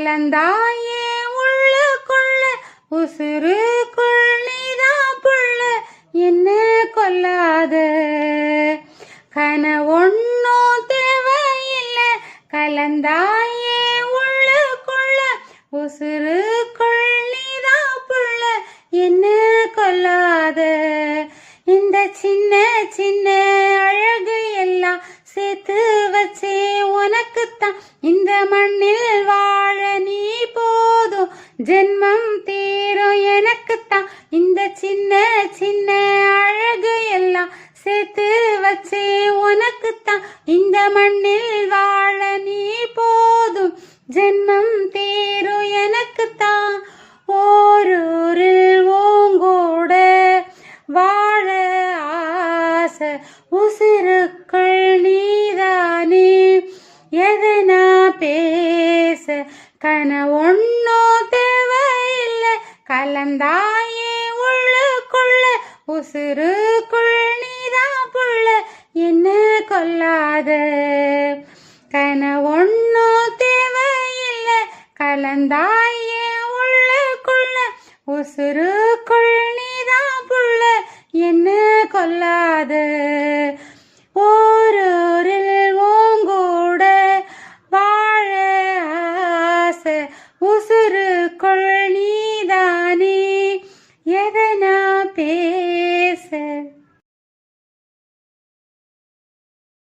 கலந்தாயே உள்ளுக்குள்ள உசுருக்குள் நீதான் புள்ள என்ன கொல்லாத கனவொன்னும் தேவையில்லை கலந்தாயே உள்ளுக்குள்ள உசுருக்குள் நீதான் புள்ள என்ன கொல்லாத இந்த சின்ன சின்ன அழகு எல்லாம் சேர்த்து வச்சே உனக்குத்தான் இந்த மண்ணில் வாழ நீ போதும் ஜென்மம் தீரும் எனக்குத்தான் இந்த சின்ன சின்ன அழகு எல்லாம் சேர்த்து வச்சே உனக்குத்தான் இந்த மண்ணில் வாழ நீ போதும் ஜென்மம் தீரும் எனக்குத்தான் ஓரூரில் ஓங்கூட வாழ ஆசை உசிருக்குள் நீதானே எதனா பேச கனவொன்னோ தேவையில்லை கலந்தாயே உள்ளுக்குள்ள உசுருக்குள் நீதான் புள்ள என்ன கொல்லாத கனவொன்னோ தேவையில்லை கலந்தாயே உள்ளுக்குள்ள உசுருக்குள் நீதான் புள்ள என்ன கொல்லாத